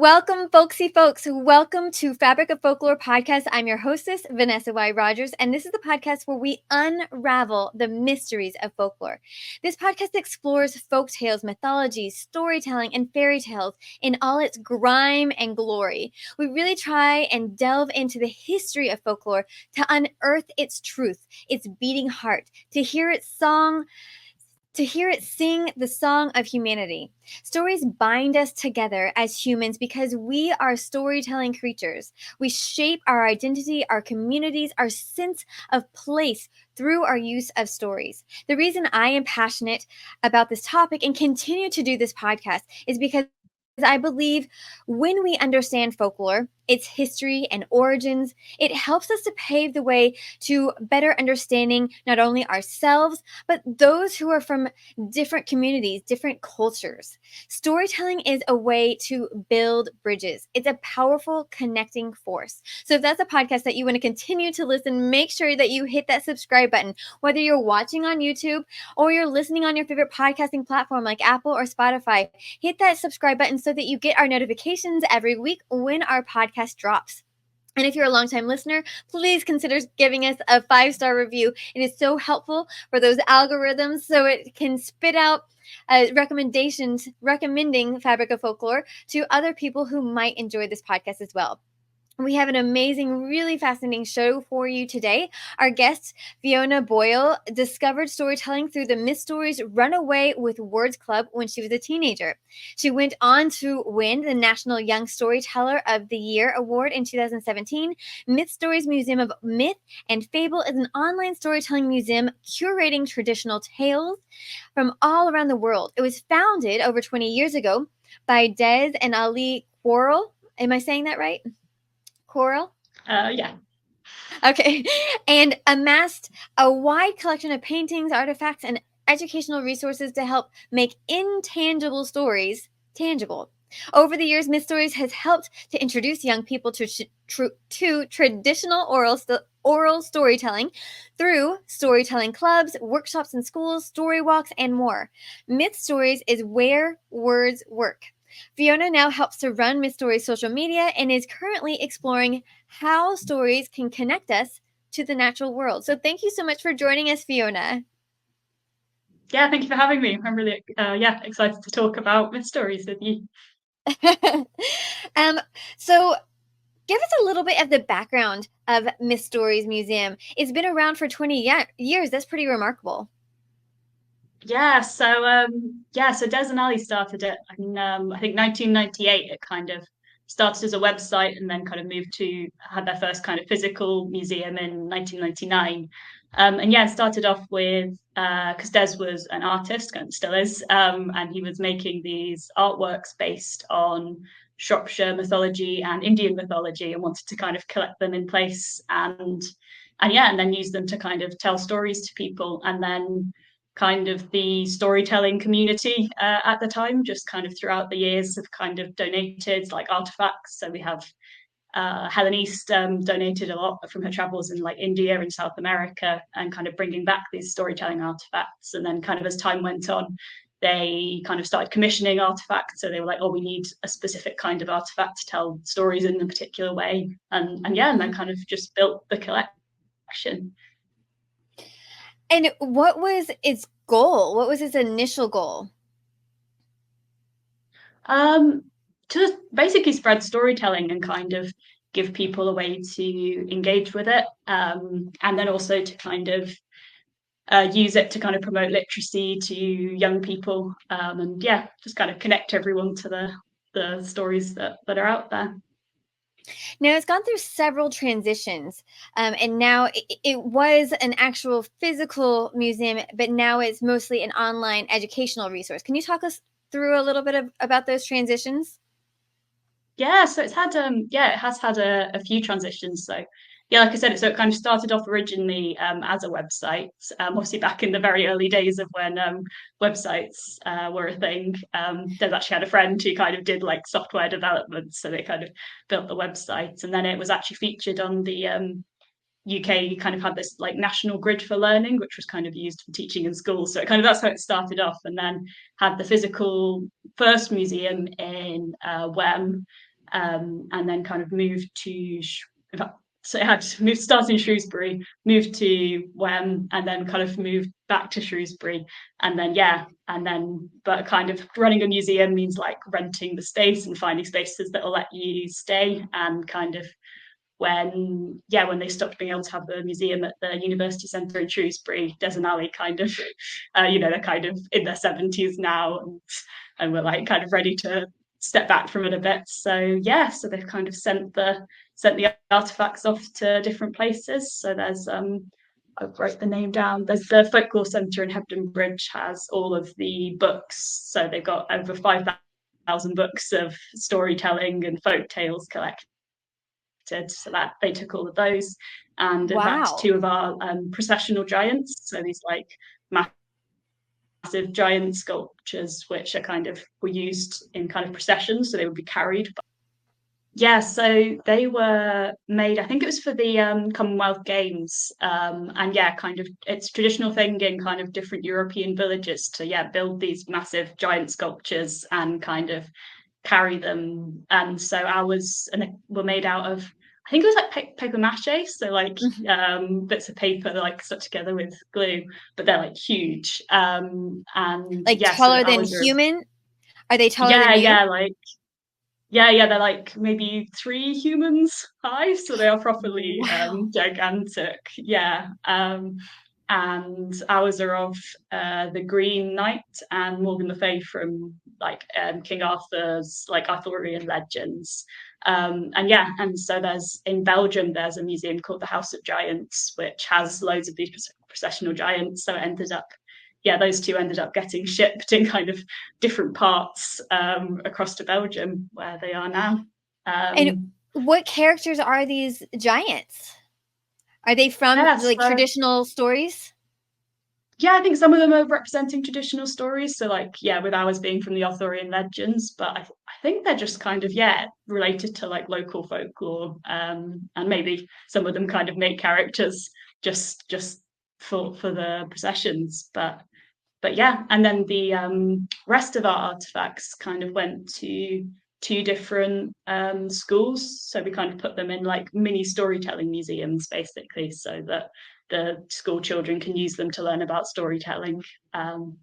Welcome, folksy folks. Welcome to Fabric of Folklore podcast. I'm your hostess, Vanessa Y. Rogers, and this is the podcast where we unravel the mysteries of folklore. This podcast explores folk tales, mythology, storytelling, and fairy tales in all its grime and glory. We really try and delve into the history of folklore to unearth its truth, its beating heart, to hear it sing the song of humanity. Stories bind us together as humans because we are storytelling creatures. We shape our identity, our communities, our sense of place through our use of stories. The reason I am passionate about this topic and continue to do this podcast is because I believe when we understand folklore, its history and origins, it helps us to pave the way to better understanding not only ourselves, but those who are from different communities, different cultures. Storytelling is a way to build bridges. It's a powerful connecting force. So if that's a podcast that you want to continue to listen, make sure that you hit that subscribe button, whether you're watching on YouTube or you're listening on your favorite podcasting platform like Apple or Spotify. Hit that subscribe button so that you get our notifications every week when our podcast drops. And if you're a longtime listener, please consider giving us a 5-star review. It is so helpful for those algorithms so it can spit out recommendations recommending Fabric of Folklore to other people who might enjoy this podcast as well. We have an amazing, really fascinating show for you today. Our guest, Fiona Boyle, discovered storytelling through the Mythstories Runaway with Words Club when she was a teenager. She went on to win the National Young Storyteller of the Year Award in 2017. Mythstories Museum of Myth and Fable is an online storytelling museum curating traditional tales from all around the world. It was founded over 20 years ago by Dez and Ali Quarréll. Am I saying that right? Quarréll? Yeah. Okay. And amassed a wide collection of paintings, artifacts, and educational resources to help make intangible stories tangible. Over the years, Mythstories has helped to introduce young people to traditional oral storytelling through storytelling clubs, workshops in schools, story walks, and more. Mythstories is where words work. Fiona now helps to run Mythstories social media and is currently exploring how stories can connect us to the natural world. So thank you so much for joining us, Fiona. Yeah, thank you for having me. I'm really excited to talk about Mythstories with you. So give us a little bit of the background of Mythstories Museum. It's been around for 20 years. That's pretty remarkable. So Dez and Ali started it in I think 1998. It kind of started as a website and then kind of had their first kind of physical museum in 1999. It started off with because Dez was an artist and still is, and he was making these artworks based on Shropshire mythology and Indian mythology and wanted to kind of collect them in place and then use them to kind of tell stories to people. And then kind of the storytelling community at the time, just kind of throughout the years, have kind of donated like artifacts. So we have Helen East donated a lot from her travels in like India and South America and kind of bringing back these storytelling artifacts. And then kind of as time went on, they kind of started commissioning artifacts. So they were like, oh, we need a specific kind of artifact to tell stories in a particular way. And then kind of just built the collection. And what was its goal? What was its initial goal? To basically spread storytelling and kind of give people a way to engage with it, and then also to kind of use it to kind of promote literacy to young people, and just kind of connect everyone to the stories that are out there. Now, it's gone through several transitions, and now it was an actual physical museum, but now it's mostly an online educational resource. Can you talk us through a little bit about those transitions? Yeah, so it has had a few transitions. So yeah, like I said, it kind of started off originally as a website, obviously back in the very early days of when websites were a thing. There's actually had a friend who kind of did like software development, so they kind of built the website, and then it was actually featured on the UK. Kind of had this like national grid for learning, which was kind of used for teaching in schools. So that's how it started off, and then had the physical first museum in Wem and then kind of moved to so it had moved started in Shrewsbury, moved to Wem, and then kind of moved back to Shrewsbury, and then but kind of running a museum means like renting the space and finding spaces that will let you stay, and kind of when they stopped being able to have the museum at the University Centre in Shrewsbury, Dez and Ali kind of they're kind of in their 70s now, and we're like kind of ready to step back from it a bit. So so they've kind of sent the artifacts off to different places. So there's I wrote the name down. There's the Folklore Centre in Hebden Bridge has all of the books. So they've got over 5,000 books of storytelling and folk tales collected. So that they took all of those. And in fact, Wow. two of our processional giants, so these like massive giant sculptures, which are kind of were used in kind of processions, so they would be carried. So they were made. I think it was for the Commonwealth Games, and kind of it's a traditional thing in kind of different European villages to build these massive giant sculptures and kind of carry them. And so ours and they were made out of. I think it was like paper mache, so like bits of paper like stuck together with glue, but they're like huge. And Like so taller than ours are human? Are they taller than you? like they're like maybe 3 humans high, so they are properly Wow. gigantic. And ours are of the Green Knight and Morgan Le Fay from like King Arthur's like Arthurian legends. And so there's in Belgium there's a museum called the House of Giants, which has loads of these processional giants. So it ended up those two ended up getting shipped in kind of different parts across to Belgium, where they are now. And Um, what characters are these giants? Are they from yeah, like so traditional stories? I think some of them are representing traditional stories. So like with ours being from the Arthurian legends, but I think they're just kind of related to like local folklore, and maybe some of them kind of make characters just for the processions, but and then the rest of our artifacts kind of went to two different schools. So we kind of put them in like mini storytelling museums, basically, so that the school children can use them to learn about storytelling. And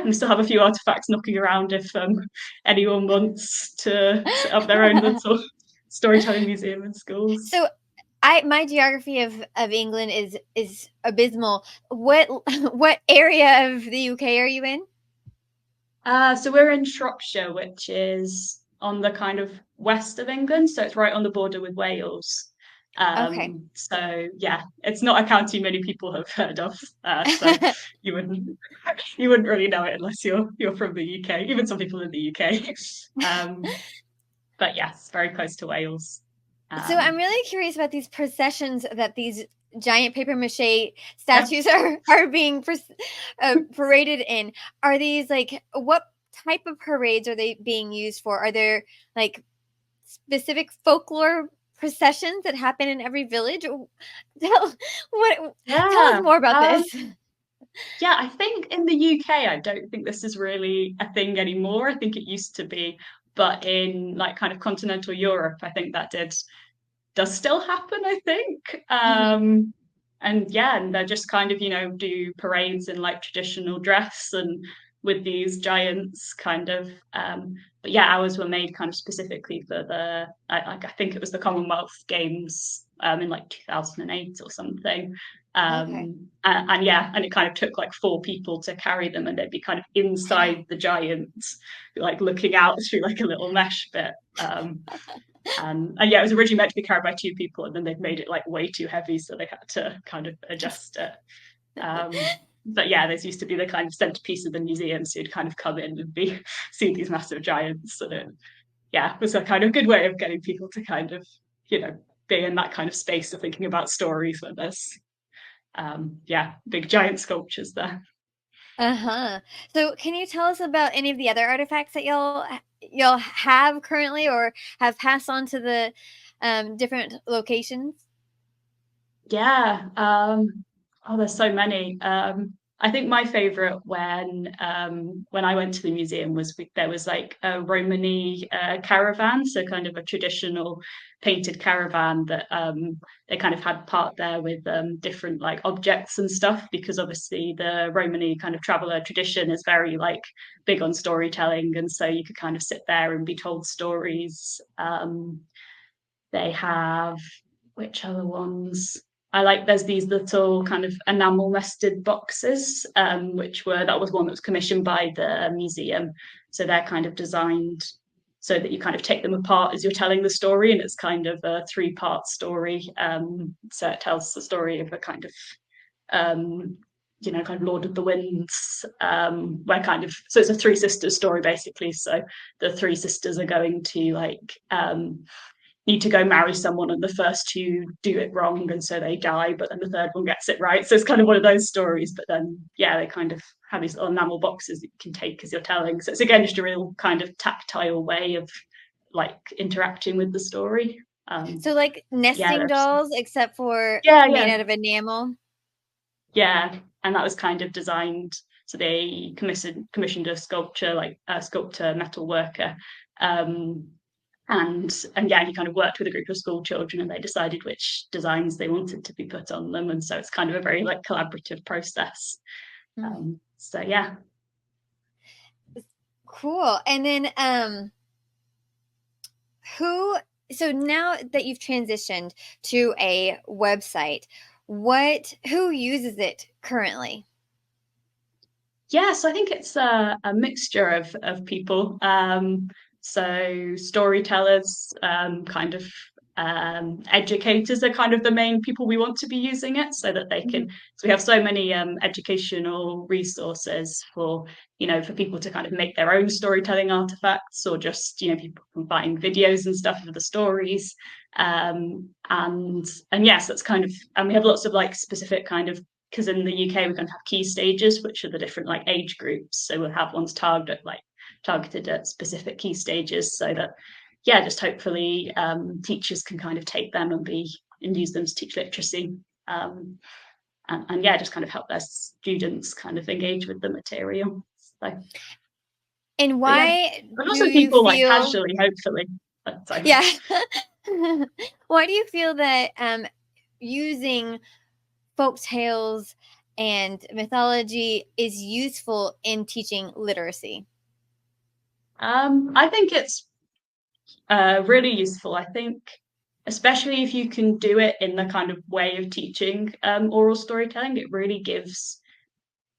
we still have a few artifacts knocking around if anyone wants to set up their own little storytelling museum in schools. So my geography of England is abysmal. What area of the UK are you in? So we're in Shropshire, which is on the kind of west of England, so it's right on the border with Wales. Okay. It's not a county many people have heard of, so you wouldn't you wouldn't really know it unless you're from the UK. Even some people in the UK, but yes, very close to Wales. So I'm Um, really curious about these processions that these giant paper mache yeah. statues are being paraded in. Are these like what type of parades are they being used for? Are there like specific folklore processions that happen in every village? Tell us Yeah. more about this. I think in the UK, I don't think this is really a thing anymore. I think it used to be, but in like kind of continental Europe, I think that does still happen, I think. Hmm. And they're just kind of, do parades in like traditional dress and with these giants kind of. But ours were made kind of specifically for I think it was the Commonwealth Games in like 2008 or something. Okay. And it kind of took like 4 people to carry them, and they'd be kind of inside the giants, like looking out through like a little mesh bit. And it was originally meant to be carried by 2 people, and then they've made it like way too heavy, so they had to kind of adjust it. But this used to be the kind of centerpiece of the museum, so you'd kind of come in and be see these massive giants, and it was a kind of good way of getting people to kind of be in that kind of space of thinking about stories when there's big giant sculptures there. Uh-huh. So can you tell us about any of the other artifacts that y'all have currently or have passed on to the different locations? Yeah. Oh, there's so many. I think my favorite when I went to the museum was there was like a Romany caravan, so kind of a traditional painted caravan that they kind of had part there with different like objects and stuff, because obviously the Romany kind of traveller tradition is very like big on storytelling, and so you could kind of sit there and be told stories. They have, which other ones? I like, there's these little kind of enamel nested boxes, that was one that was commissioned by the museum. So they're kind of designed so that you kind of take them apart as you're telling the story, and it's kind of a three-part story. So it tells the story of a kind of kind of Lord of the Winds, where kind of, so it's a three sisters story basically. So the three sisters are going to like need to go marry someone, and the first two do it wrong and so they die, but then the third one gets it right. So it's kind of one of those stories, but then yeah, they kind of have these little enamel boxes that you can take as you're telling. So it's again just a real kind of tactile way of like interacting with the story. So like Yeah, nesting dolls, except for yeah, made yeah, out of enamel. yeah, and that was kind of designed. So they commissioned a sculpture, like a sculptor, metal worker, um, and yeah, he kind of worked with a group of school children, and they decided which designs they wanted to be put on them, and so it's kind of a very like collaborative process. Mm. So yeah. Cool. And then who so now that you've transitioned to a website, who uses it currently? Yeah, so I think it's a mixture of people. So storytellers, kind of educators are kind of the main people we want to be using it, so that they can. Mhm. So we have so many educational resources for for people to kind of make their own storytelling artifacts, or just people can find videos and stuff of the stories. And yes, that's kind of, and we have lots of like specific kind of, because in the UK we're going to have key stages, which are the different like age groups. So we'll have ones targeted at specific key stages, so that yeah, just hopefully teachers can kind of take them and use them to teach literacy. And yeah, just kind of help their students kind of engage with the material. So, And but yeah, why but do also you people like feel casually, hopefully. But, so. yeah. Why do you feel that using folk tales and mythology is useful in teaching literacy? I think it's really useful. I think, especially if you can do it in the kind of way of teaching oral storytelling, it really gives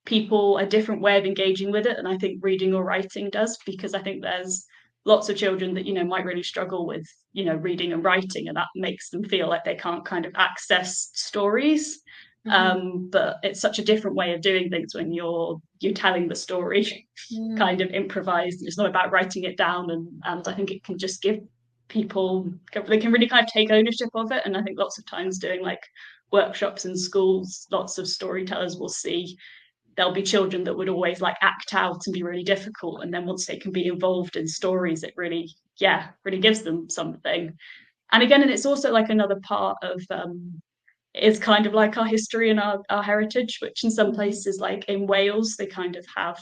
people a different way of engaging with it than I think reading or writing does, because I think there's lots of children that might really struggle with reading and writing, and that makes them feel like they can't kind of access stories. Mm-hmm. But it's such a different way of doing things when you're telling the story kind of improvised. It's not about writing it down, and I think it can just give people, they can really kind of take ownership of it. And I think lots of times doing like workshops in schools, lots of storytellers will see there'll be children that would always like act out and be really difficult, and then once they can be involved in stories, it really, yeah, really gives them something. And again, and it's also like another part of it's kind of like our history and our heritage, which in some Mm-hmm. places like in Wales they kind of have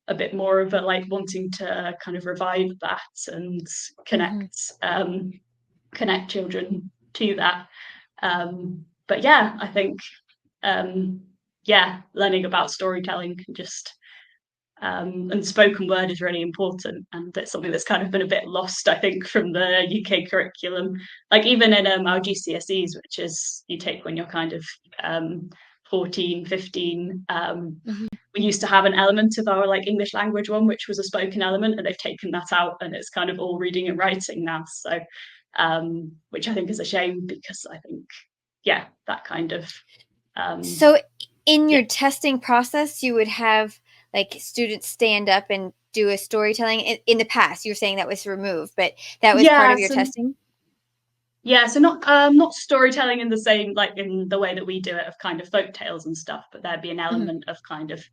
a bit more of a like wanting to kind of revive that and Mm-hmm. connect children to that. But yeah, I think um, yeah, learning about storytelling can just and spoken word is really important, and it's something that's kind of been a bit lost, I think, from the UK curriculum. Like even in our GCSEs, which is you take when you're kind of 14, 15, Mm-hmm. we used to have an element of our like English language one, which was a spoken element, and they've taken that out, and it's kind of all reading and writing now. So, which I think is a shame, because I think, yeah, that kind of, So in yeah, your testing process, you would have like students stand up and do a storytelling. In the past, you were saying that was removed, but that was part yeah. of your So testing. yeah, so not storytelling in the same, like in the way that we do it, of kind of folk tales and stuff, but there'd be an Mm-hmm. element of kind of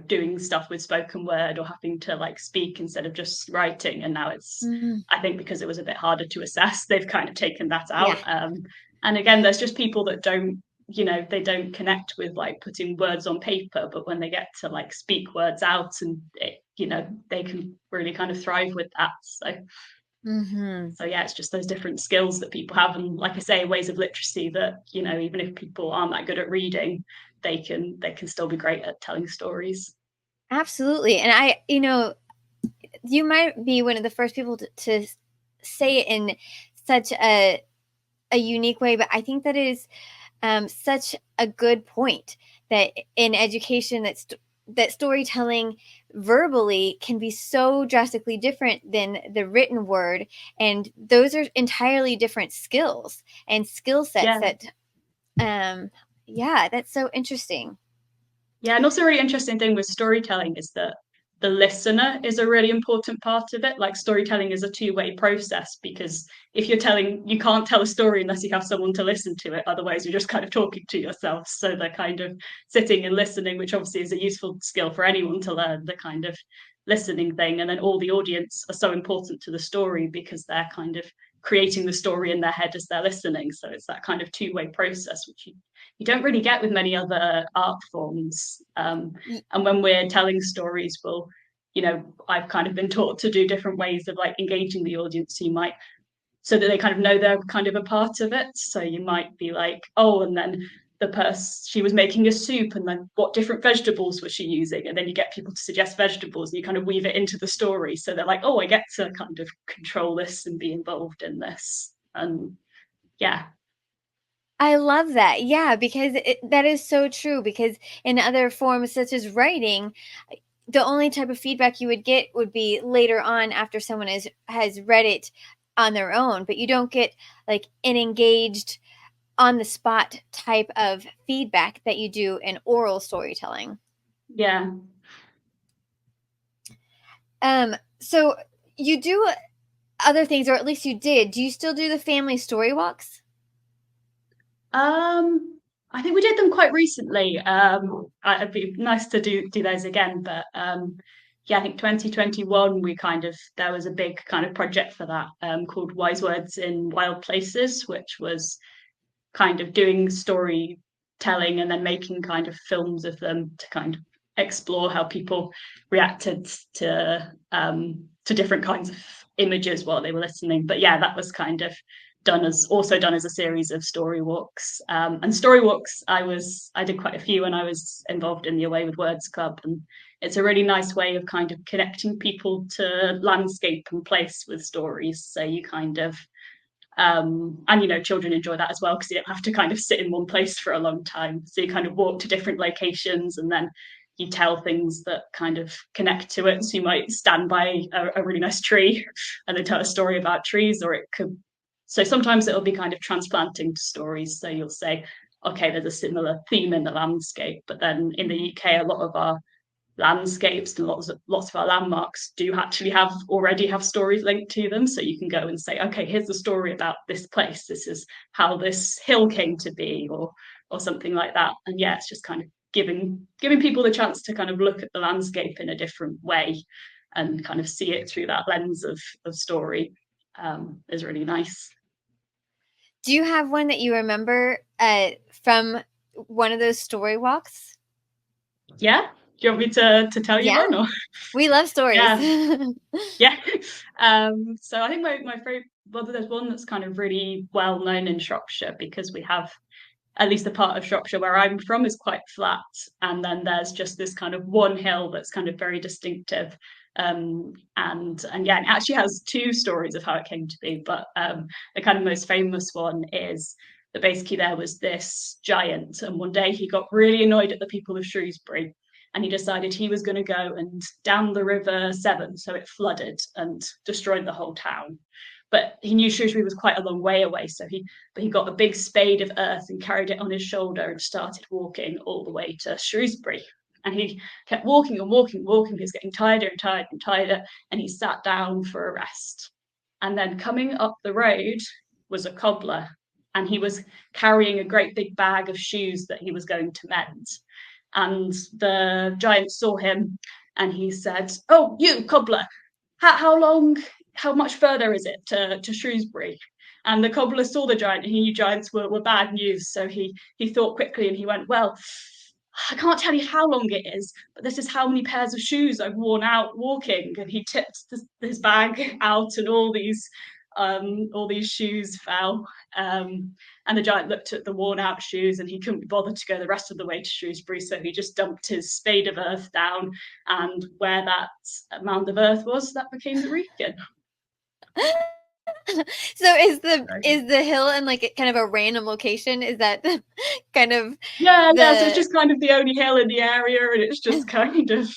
doing stuff with spoken word, or having to like speak instead of just writing. And now it's, Mm-hmm. I think, because it was a bit harder to assess, they've kind of taken that Yeah. out. And again, there's just people that don't they don't connect with like putting words on paper, but when they get to like speak words out, and they can really kind of thrive with that. Mm-hmm. So yeah, it's just those different skills that people have, and like I say, ways of literacy that even if people aren't that good at reading, they can still be great at telling stories. Absolutely. And you might be one of the first people to say it in such a unique way, but I think that is such a good point, that in education, that storytelling verbally can be so drastically different than the written word, and those are entirely different skills and skill sets Yeah. that yeah, that's so interesting. Yeah, and also a really interesting thing with storytelling is that the listener is a really important part of it. Like storytelling is a two-way process, because if you can't tell a story unless you have someone to listen to it. Otherwise, you're just kind of talking to yourself. So they're kind of sitting and listening, which obviously is a useful skill for anyone to learn, the kind of listening thing. And then all the audience are so important to the story because they're kind of creating the story in their head as they're listening. So it's that kind of two-way process, which you don't really get with many other art forms. And when we're telling stories, I've kind of been taught to do different ways of like engaging the audience. So that they kind of know they're kind of a part of it. So you might be like, oh, and then the person, she was making a soup, and then what different vegetables was she using? And then you get people to suggest vegetables, and you kind of weave it into the story. So they're like, oh, I get to kind of control this and be involved in this. And yeah. I love that. Yeah, because that is so true. Because in other forms, such as writing, the only type of feedback you would get would be later on after someone has read it on their own, but you don't get like an engaged on the spot type of feedback that you do in oral storytelling. Yeah. So you do other things, or at least you did. Do you still do the family story walks? Um, I think we did them quite recently. It'd be nice to do those again, but yeah, I think 2021 there was a big kind of project for that called Wise Words in Wild Places, which was kind of doing storytelling and then making kind of films of them to kind of explore how people reacted to different kinds of images while they were listening. But yeah, that was kind of done as a series of story walks. And story walks, I did quite a few when I was involved in the Away with Words Club, and it's a really nice way of kind of connecting people to landscape and place with stories. So you kind of and children enjoy that as well, because you don't have to kind of sit in one place for a long time. So you kind of walk to different locations, and then you tell things that kind of connect to it. So you might stand by a really nice tree and then tell a story about trees, or it could. So sometimes it'll be kind of transplanting to stories. So you'll say, okay, there's a similar theme in the landscape, but then in the UK, a lot of our landscapes and lots of our landmarks do actually already have stories linked to them. So you can go and say, okay, here's the story about this place. This is how this hill came to be, or something like that. And yeah, it's just kind of giving people the chance to kind of look at the landscape in a different way and kind of see it through that lens of story, is really nice. Do you have one that you remember from one of those story walks? Yeah. Do you want me to tell you Yeah, one? Or we love stories. yeah. Yeah. So I think my favorite, well, there's one that's kind of really well known in Shropshire, because we have, at least the part of Shropshire where I'm from, is quite flat, and then there's just this kind of one hill that's kind of very distinctive. And yeah, it actually has two stories of how it came to be, but the kind of most famous one is that basically there was this giant, and one day he got really annoyed at the people of Shrewsbury, and he decided he was going to go and down the River Severn, so it flooded and destroyed the whole town. But he knew Shrewsbury was quite a long way away, but he got a big spade of earth and carried it on his shoulder and started walking all the way to Shrewsbury. And he kept walking and walking and walking. He was getting tired and tired and tired, and he sat down for a rest. And then coming up the road was a cobbler, and he was carrying a great big bag of shoes that he was going to mend. And the giant saw him, and he said, "Oh, you cobbler, how long, how much further is it to Shrewsbury?" And the cobbler saw the giant, and he knew giants were bad news. So he thought quickly, and he went, well, I can't tell you how long it is, but this is how many pairs of shoes I've worn out walking. And he tipped his bag out, and all these shoes fell. And the giant looked at the worn out shoes, and he couldn't be bothered to go the rest of the way to Shrewsbury. So he just dumped his spade of earth down, and where that mound of earth was, that became the Wrekin. So is the hill in like kind of a random location? Is that kind of Yeah. So it's the just kind of the only hill in the area, and it's just kind of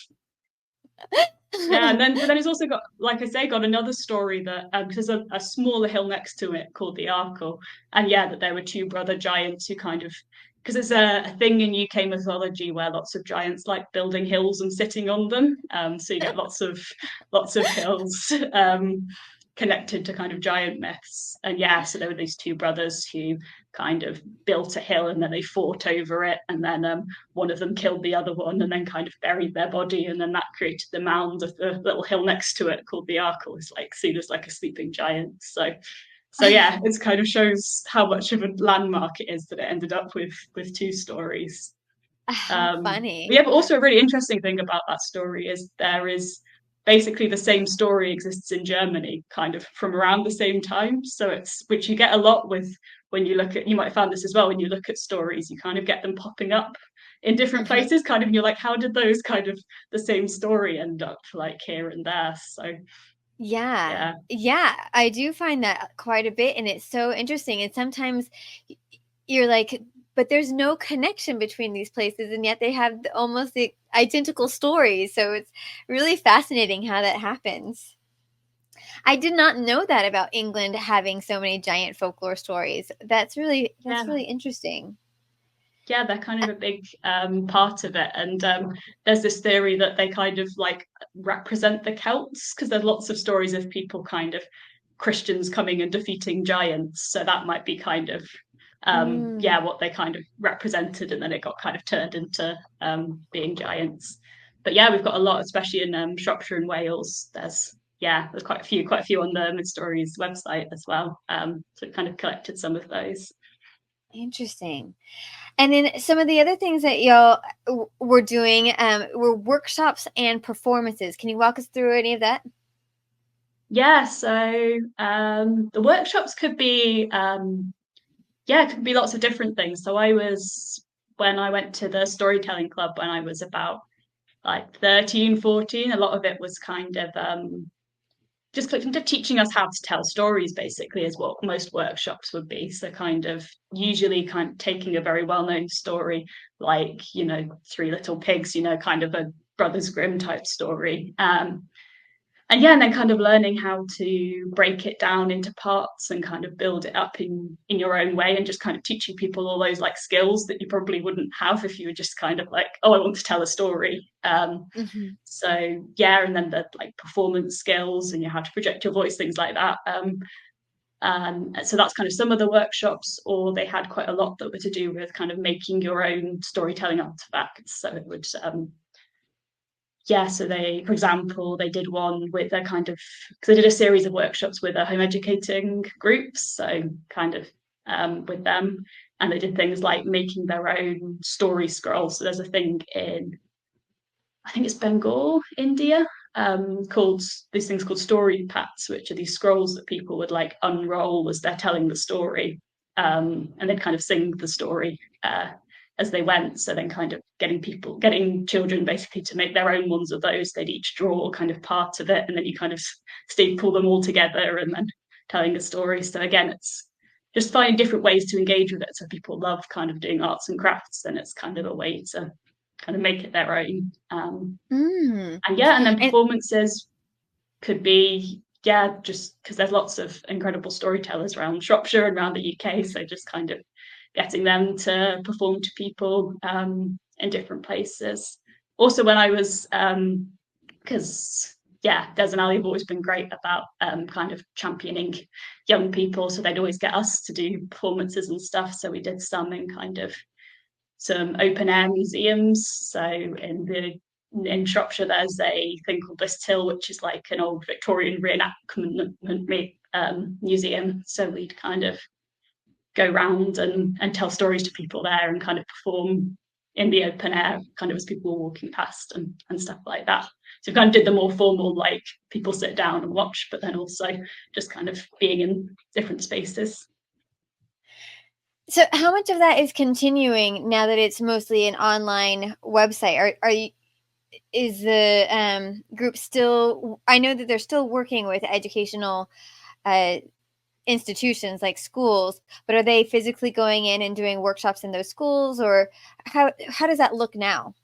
yeah. And then it's also got, like I say, got another story that there's a smaller hill next to it called the Arkle, and yeah, that there were two brother giants who kind of, because it's a thing in UK mythology where lots of giants like building hills and sitting on them. So you get lots of hills connected to kind of giant myths. And yeah, so there were these two brothers who kind of built a hill, and then they fought over it, and then one of them killed the other one and then kind of buried their body, and then that created the mound of the little hill next to it called the Arkle. It's like seen as like a sleeping giant. So yeah, it kind of shows how much of a landmark it is that it ended up with two stories. how But yeah, funny. but also a really interesting thing about that story is there is basically the same story exists in Germany, kind of from around the same time. So it's, which you get a lot with when you look at, you might have found this as well, when you look at stories, you kind of get them popping up in different Mhm. places, kind of, and you're like, how did those kind of the same story end up like here and there? So Yeah. yeah. Yeah, I do find that quite a bit, and it's so interesting, and sometimes you're like, but there's no connection between these places, and yet they have almost the identical stories, so it's really fascinating how that happens. I did not know that about England having so many giant folklore stories. That's Yeah. really interesting. Yeah, they're kind of a big part of it. And there's this theory that they kind of like represent the Celts, because there's lots of stories of people kind of Christians coming and defeating giants. So that might be kind of Mm, yeah, what they kind of represented, and then it got kind of turned into being giants. But yeah, we've got a lot, especially in Shropshire and Wales. There's quite a few on the Mythstories website as well. So it kind of collected some of those. interesting. And then some of the other things that y'all were doing were workshops and performances. Can you walk us through any of that? Yeah, so the workshops could be yeah, it could be lots of different things. So when I went to the storytelling club when I was about like 13, 14, a lot of it was kind of just kind of teaching us how to tell stories, basically, is what most workshops would be. So kind of usually kind of taking a very well-known story, like, you know, Three Little Pigs, you know, kind of a Brothers Grimm type story. And yeah, and then kind of learning how to break it down into parts and kind of build it up in your own way, and just kind of teaching people all those like skills that you probably wouldn't have if you were just kind of like, oh, I want to tell a story. Mm-hmm. So yeah, and then the like performance skills and you how to project your voice, things like that. And so that's kind of some of the workshops, or they had quite a lot that were to do with kind of making your own storytelling artifacts. So it would yeah, so they, for example, they did one with a kind of, because they did a series of workshops with a home educating groups, so kind of with them, and they did things like making their own story scrolls. So there's a thing in, I think it's Bengal, India, called these things called story pats, which are these scrolls that people would like unroll as they're telling the story, and they'd kind of sing the story as they went. So then, kind of getting children basically to make their own ones of those. They'd each draw kind of part of it, and then you kind of staple them all together, and then telling a story. So again, it's just finding different ways to engage with it. So people love kind of doing arts and crafts, and it's kind of a way to kind of make it their own. Mm. And yeah, and then And performances could be, yeah, just because there's lots of incredible storytellers around Shropshire and around the UK, so just kind of getting them to perform to people in different places. Also, when I was, because yeah, Dez and Ali have always been great about kind of championing young people, so they'd always get us to do performances and stuff. So we did some in kind of some open air museums. So in Shropshire, there's a thing called List Hill, which is like an old Victorian museum. So we'd kind of go round and tell stories to people there and kind of perform in the open air, kind of as people were walking past and stuff like that. So we kind of did the more formal, like people sit down and watch, but then also just kind of being in different spaces. So, how much of that is continuing now that it's mostly an online website? Are you, is the group still? I know that they're still working with educational uh, institutions like schools, but are they physically going in and doing workshops in those schools, or how does that look now?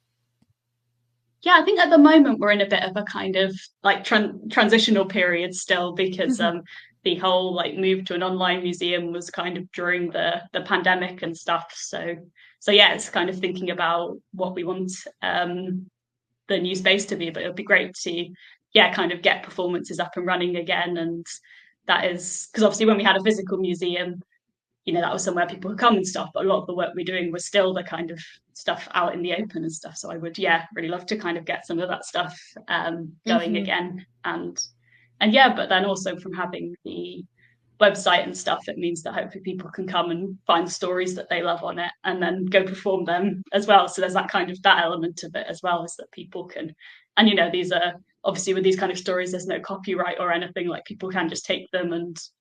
Yeah, I think at the moment we're in a bit of a kind of like transitional period still, because the whole like move to an online museum was kind of during the pandemic and stuff. So yeah, it's kind of thinking about what we want the new space to be, but it would be great to yeah kind of get performances up and running again. And that is because obviously when we had a physical museum, you know, that was somewhere people could come and stuff, but a lot of the work we're doing was still the kind of stuff out in the open and stuff. So I would, yeah, really love to kind of get some of that stuff going Mm-hmm. again. And yeah, but then also from having the website and stuff, it means that hopefully people can come and find the stories that they love on it and then go perform them as well. So there's that kind of that element of it as well, is that people can, and you know, these are obviously with these kind of stories, there's no copyright or anything. Like people can just take them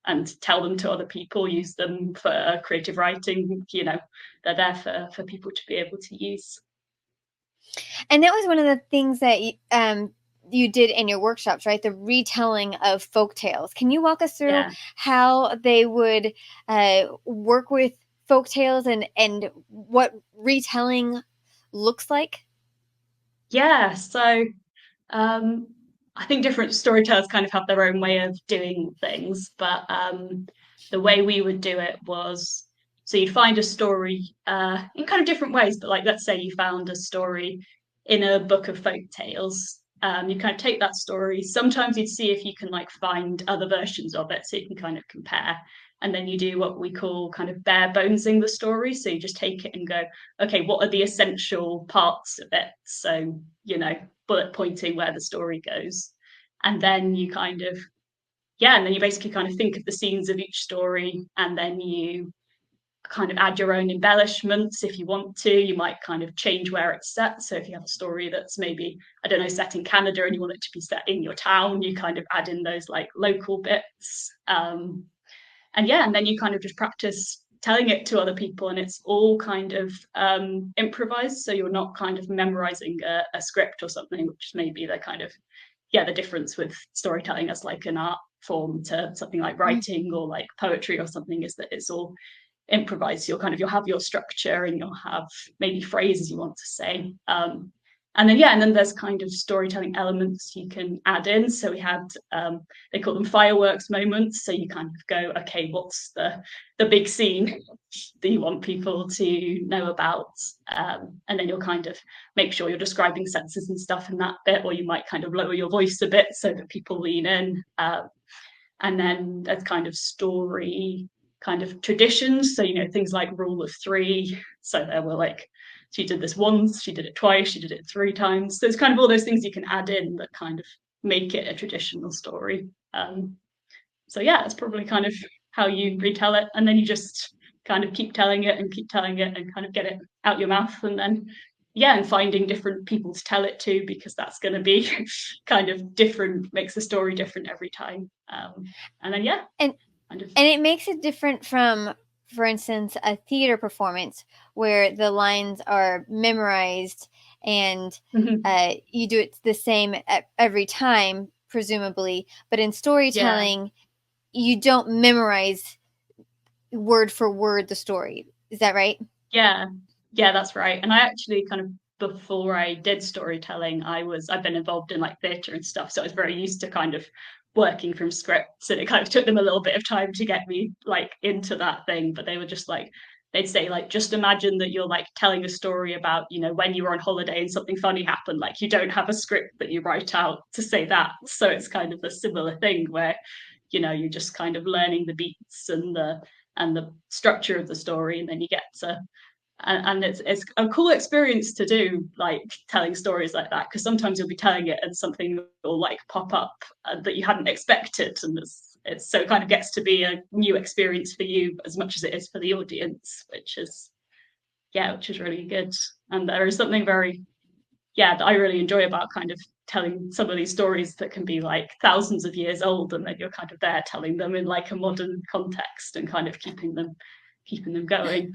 and tell them to other people, use them for creative writing. You know, they're there for people to be able to use. And that was one of the things that you did in your workshops, right? The retelling of folk tales. Can you walk us through Yeah. how they would work with folk tales and what retelling looks like? Yeah. So Um, I think different storytellers kind of have their own way of doing things, but the way we would do it was so you'd find a story in kind of different ways, but like let's say you found a story in a book of folk tales. You kind of take that story. Sometimes you'd see if you can like find other versions of it so you can kind of compare. And then you do what we call kind of bare bonesing the story. So you just take it and go, okay, what are the essential parts of it? So, you know, bullet pointing where the story goes. And then you kind of, yeah, and then you basically kind of think of the scenes of each story, and then you kind of add your own embellishments if you want to. You might kind of change where it's set. So if you have a story that's maybe, I don't know, set in Canada and you want it to be set in your town, you kind of add in those like local bits. And yeah, and then you kind of just practice telling it to other people, and it's all kind of improvised. So you're not kind of memorizing a script or something, which is maybe the kind of yeah the difference with storytelling as like an art form to something like writing or like poetry or something, is that it's all improvised. You'll have your structure and you'll have maybe phrases you want to say. And then yeah, and then there's kind of storytelling elements you can add in. So we had they call them fireworks moments. So you kind of go, okay, what's the big scene that you want people to know about? And then you'll kind of make sure you're describing senses and stuff in that bit, or you might kind of lower your voice a bit so that people lean in. And then there's kind of story kind of traditions. So, you know, things like rule of three. So there were like, she did this once, she did it twice, she did it three times. So it's kind of all those things you can add in that kind of make it a traditional story. So yeah, it's probably kind of how you retell it. And then you just kind of keep telling it and keep telling it and kind of get it out your mouth. And then yeah, and finding different people to tell it to, because that's going to be kind of different, makes the story different every time. And then yeah, And kind of. and it makes it different from, for instance, a theater performance where the lines are memorized and you do it the same every time, presumably. But in Yeah, storytelling, you don't memorize word for word the story. Is that right? yeah, yeah, that's right. And I actually kind of before I did storytelling, I've been involved in like theatre and stuff, so I was very used to kind of working from scripts, and it kind of took them a little bit of time to get me like into that thing. But they were just like they'd say like just imagine that you're like telling a story about, you know, when you were on holiday and something funny happened. Like you don't have a script that you write out to say that. So it's kind of a similar thing where, you know, you're just kind of learning the beats and the structure of the story, and then you get to and it's a cool experience to do, like telling stories like that, because sometimes you'll be telling it and something will like pop up that you hadn't expected, and it's so it kind of gets to be a new experience for you as much as it is for the audience, which is really good. And there is something very that I really enjoy about kind of telling some of these stories that can be like thousands of years old, and then you're kind of there telling them in like a modern context and kind of keeping them going.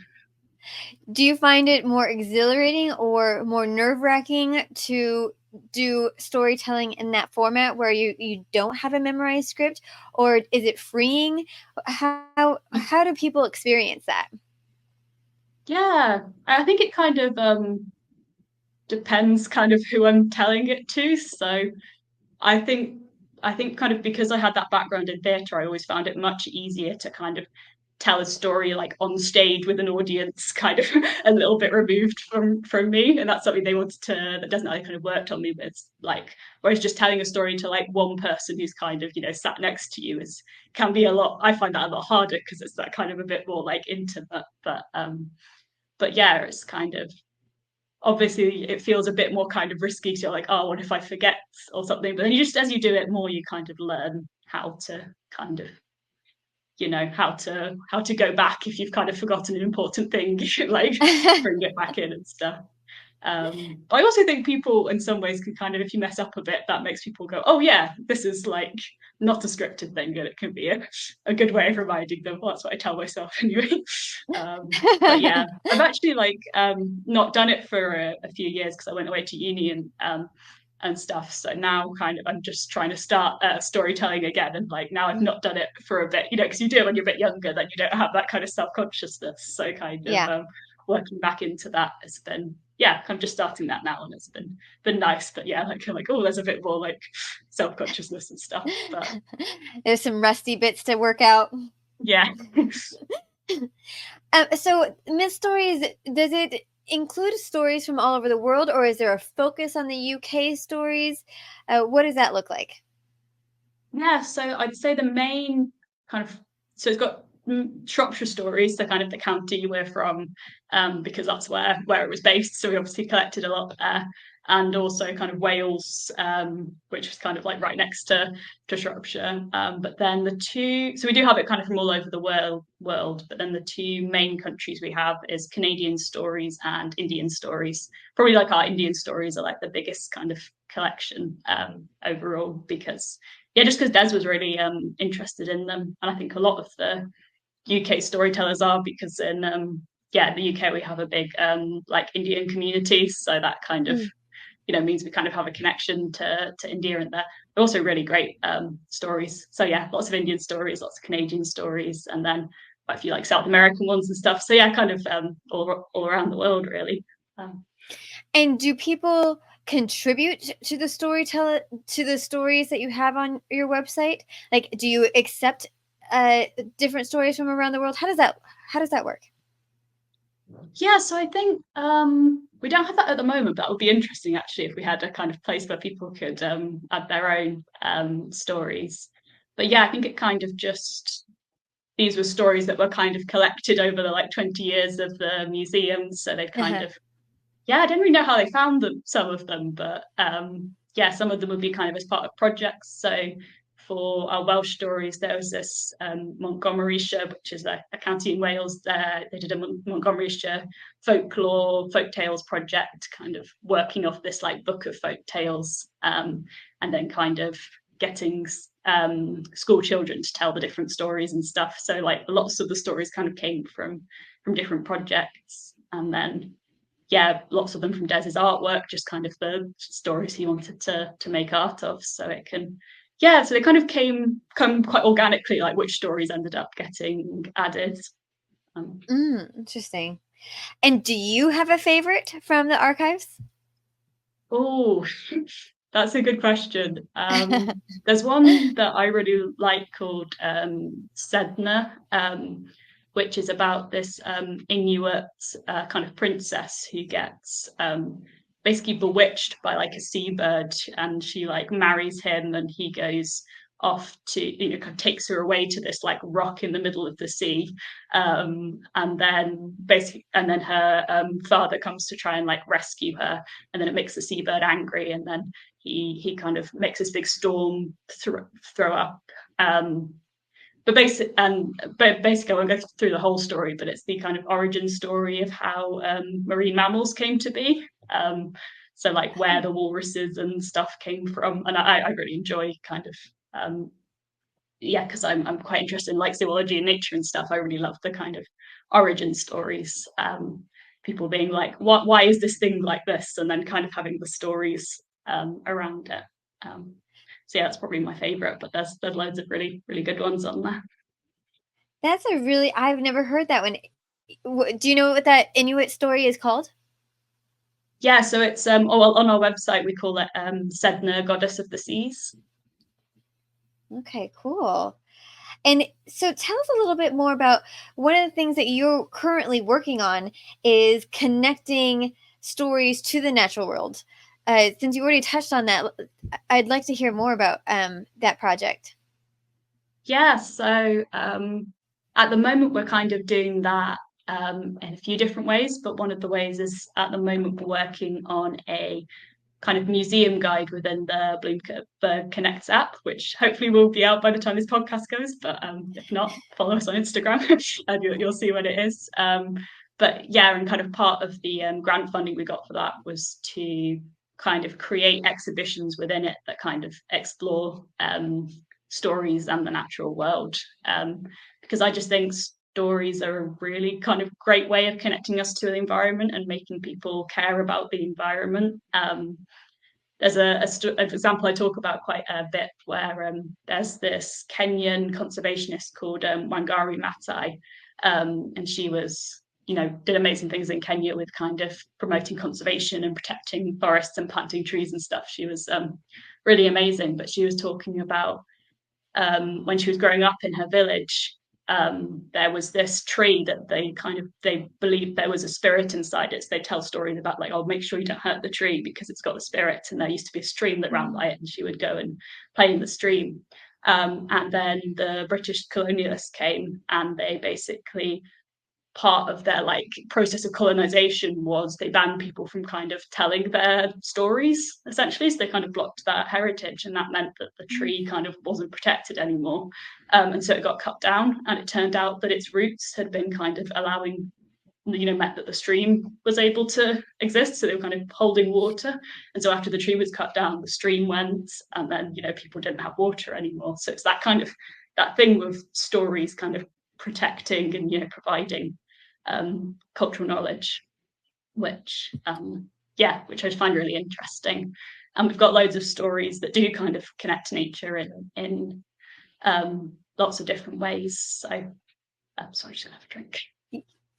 Do you find it more exhilarating or more nerve-wracking to do storytelling in that format where you don't have a memorized script, or is it freeing? How do people experience that? Yeah, I think it kind of depends kind of who I'm telling it to. So I think I think kind of because I had that background in theatre, I always found it much easier to kind of tell a story like on stage with an audience kind of a little bit removed from me. And that's something they wanted to that doesn't really kind of worked on me with, like, whereas just telling a story to like one person who's kind of, sat next to you is can be a lot. I find that a lot harder because it's that kind of a bit more like intimate. But yeah, it's kind of obviously it feels a bit more kind of risky. So you're like, oh, what if I forget or something? But then you just as you do it more, you kind of learn how to kind of how to go back if you've kind of forgotten an important thing, like bring it back in and stuff. I also think people in some ways can kind of, if you mess up a bit, that makes people go, oh yeah, this is like not a scripted thing, and it can be a good way of reminding them. Well, that's what I tell myself anyway. But yeah, I've actually like not done it for a few years because I went away to uni and stuff. So now kind of I'm just trying to start storytelling again. And like now I've not done it for a bit, because you do it when you're a bit younger, then you don't have that kind of self-consciousness. So kind of Yeah. working back into that has been, I'm just starting that now, and it's been nice. But yeah, like I'm like, oh, there's a bit more like self-consciousness and stuff. But There's some rusty bits to work out. yeah. So, Mythstories, does it include stories from all over the world, or is there a focus on the UK stories? What does that look like? Yeah, so I'd say the main kind of so it's got Shropshire stories, so kind of the county we're from, because that's where it was based. So we obviously collected a lot there, and also kind of Wales, which was kind of like right next to Shropshire. But then so we do have it kind of from all over the world. But then the two main countries we have is Canadian stories and Indian stories. Probably like our Indian stories are like the biggest kind of collection overall because just because Des was really interested in them, and I think a lot of the UK storytellers are because in the UK we have a big like Indian community, so that kind of means we kind of have a connection to India, and they're also really great stories. So yeah, lots of Indian stories, lots of Canadian stories, and then quite a few like South American ones and stuff. So yeah, kind of all around the world really. And do people contribute to the stories that you have on your website? Like, do you accept different stories from around the world? How does that work? Yeah, so I think we don't have that at the moment, but that would be interesting actually if we had a kind of place where people could add their own stories. But yeah, I think it kind of just these were stories that were kind of collected over the like 20 years of the museum. So they've kind Uh-huh. of I don't really know how they found them, some of them, but some of them would be kind of as part of projects. So for our Welsh stories, there was this Montgomeryshire, which is a county in Wales. They did a Montgomeryshire folklore, folk tales project, kind of working off this like book of folk tales, and then kind of getting school children to tell the different stories and stuff. So like lots of the stories kind of came from different projects, and then lots of them from Dez's artwork, just kind of the stories he wanted to make art of. So it can, so they kind of come quite organically, like which stories ended up getting added. Interesting. And do you have a favorite from the archives? Oh, that's a good question. There's one that I really like called Sedna, which is about this Inuit kind of princess who gets basically bewitched by like a seabird, and she like marries him, and he goes off to kind of takes her away to this like rock in the middle of the sea, and then her father comes to try and like rescue her, and then it makes the seabird angry, and then he kind of makes this big storm throw up, basically I won't go through the whole story, but it's the kind of origin story of how marine mammals came to be. So like where the walruses and stuff came from, and I really enjoy kind of because I'm quite interested in like zoology and nature and stuff. I really love the kind of origin stories. People being like, why is this thing like this? And then kind of having the stories around it. So yeah, that's probably my favorite, but there's loads of really, really good ones on there. That's a really, I've never heard that one. Do you know what that Inuit story is called? Yeah, so it's on our website we call it Sedna, Goddess of the Seas. Okay, cool. And so tell us a little bit more about one of the things that you're currently working on is connecting stories to the natural world. Since you already touched on that, I'd like to hear more about that project. Yeah, so at the moment we're kind of doing that in a few different ways, but one of the ways is at the moment we're working on a kind of museum guide within the Bloomberg Connects app, which hopefully will be out by the time this podcast goes. But if not, follow us on Instagram and you'll see what it is. But yeah, and kind of part of the grant funding we got for that was to kind of create exhibitions within it that kind of explore stories and the natural world. Because I just think stories are a really kind of great way of connecting us to the environment and making people care about the environment. There's an example I talk about quite a bit where there's this Kenyan conservationist called Wangari Maathai, and she was, did amazing things in Kenya with kind of promoting conservation and protecting forests and planting trees and stuff. She was really amazing, but she was talking about when she was growing up in her village, there was this tree that they believed there was a spirit inside it. So they tell stories about like, oh, make sure you don't hurt the tree because it's got a spirit. And there used to be a stream that ran by it, and she would go and play in the stream. And then the British colonialists came, and they basically part of their like process of colonization was they banned people from kind of telling their stories essentially, so they kind of blocked that heritage, and that meant that the tree kind of wasn't protected anymore, and so it got cut down, and it turned out that its roots had been kind of allowing, meant that the stream was able to exist, so they were kind of holding water. And so after the tree was cut down, the stream went, and then people didn't have water anymore. So it's that kind of that thing with stories kind of protecting and providing cultural knowledge, which which I find really interesting. And we've got loads of stories that do kind of connect to nature in lots of different ways. So I'm sorry, just gonna have a drink.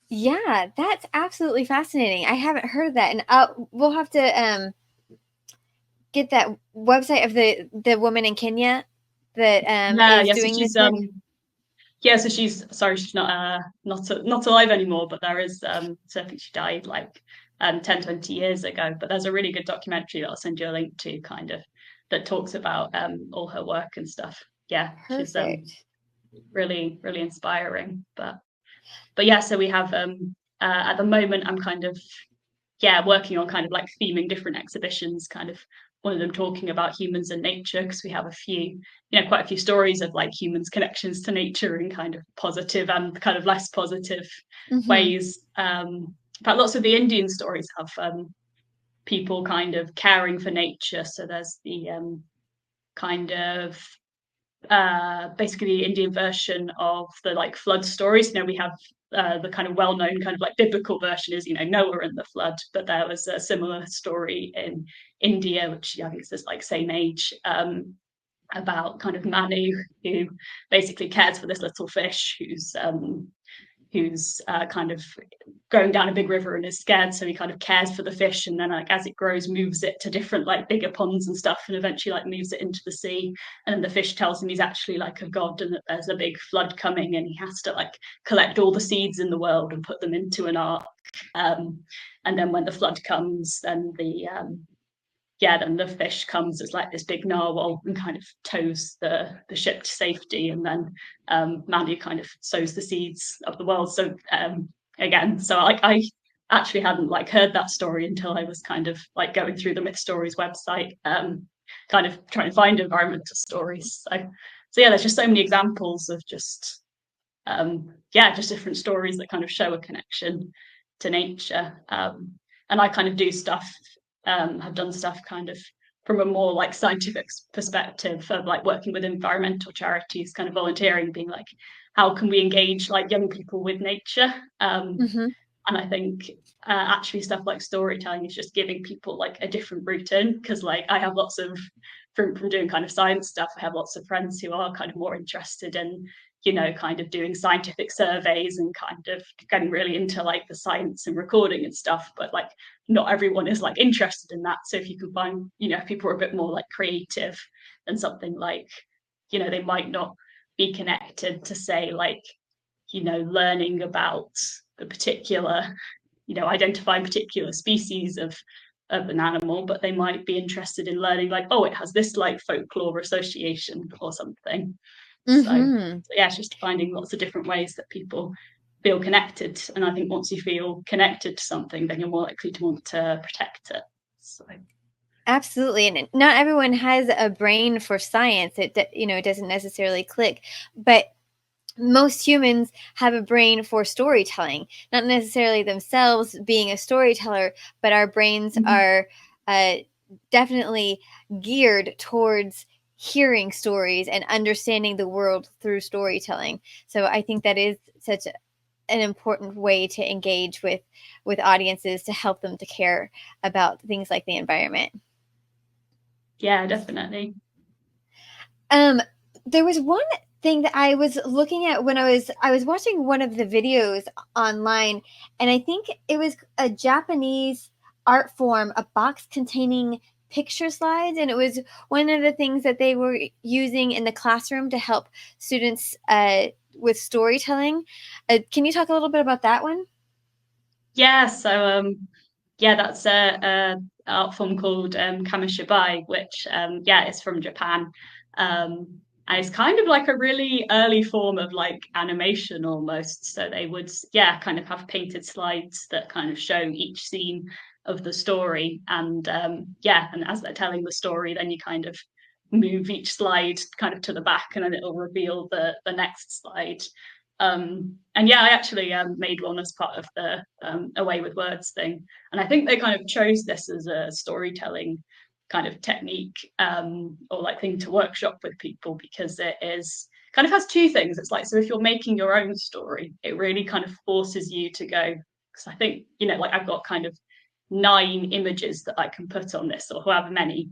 Yeah, that's absolutely fascinating. I haven't heard that, and we'll have to get that website of the woman in Kenya that is So doing this she's work. so she's sorry, she's not alive anymore, but there is so I think she died like 10, 20 years ago. But there's a really good documentary that I'll send you a link to, kind of, that talks about all her work and stuff. Yeah, she's Perfect. really, really inspiring. But yeah, so we have at the moment I'm kind of working on kind of like theming different exhibitions, kind of one of them talking about humans and nature, because we have a few, quite a few stories of like humans' connections to nature in kind of positive and kind of less positive ways. In fact, lots of the Indian stories have people kind of caring for nature. So there's the kind of basically the Indian version of the like flood stories. We have the kind of well-known kind of like biblical version is Noah and the flood, but there was a similar story in India, which I think is this like same age, about kind of Manu, who basically cares for this little fish who's kind of going down a big river and is scared, so he kind of cares for the fish, and then like as it grows moves it to different like bigger ponds and stuff, and eventually like moves it into the sea. And then the fish tells him he's actually like a god and that there's a big flood coming, and he has to like collect all the seeds in the world and put them into an ark, and then when the flood comes, then the fish comes as like this big narwhal and kind of tows the ship to safety, and then Manu kind of sows the seeds of the world. So again, so I actually hadn't like heard that story until I was kind of like going through the Mythstories website, kind of trying to find environmental stories. So yeah, there's just so many examples of just just different stories that kind of show a connection to nature. And I kind of do stuff, have done stuff kind of from a more like scientific perspective of like working with environmental charities, kind of volunteering, being like, how can we engage like young people with nature? Mm-hmm. And I think actually stuff like storytelling is just giving people like a different route in, because like I have lots of from doing kind of science stuff, I have lots of friends who are kind of more interested in, you know, kind of doing scientific surveys and kind of getting really into like the science and recording and stuff, but like not everyone is like interested in that. So if you can find, you know, if people are a bit more like creative and something like, you know, they might not be connected to say like, you know, learning about the particular, you know, identifying particular species of an animal, but they might be interested in learning like, oh, it has this like folklore association or something. So Mm-hmm. yeah, it's just finding lots of different ways that people feel connected. And I think once you feel connected to something, then you're more likely to want to protect it. So Absolutely, and not everyone has a brain for science. It doesn't necessarily click, but most humans have a brain for storytelling, not necessarily themselves being a storyteller, but our brains are uh, definitely geared towards hearing stories and understanding the world through storytelling. So I think that is such an important way to engage with audiences, to help them to care about things like the environment. yeah, definitely. Um, there was one thing that I was looking at when I was watching one of the videos online, and I think it was a Japanese art form, a box containing picture slides, and it was one of the things that they were using in the classroom to help students with storytelling. Can you talk a little bit about that one? Yeah, so that's a art form called kamishibai, which yeah, is from Japan. And it's kind of like a really early form of like animation almost. So they would, yeah, kind of have painted slides that kind of show each scene of the story. And yeah, and as they're telling the story, then you kind of move each slide kind of to the back, and then it'll reveal the next slide. And yeah, I actually made one as part of the Away with Words thing. And I think they kind of chose this as a storytelling kind of technique, or like thing to workshop with people, because it is kind of has two things. It's like, so if you're making your own story, it really kind of forces you to go, because I think, you know, like I've got kind of 9 images that I can put on this, or however many.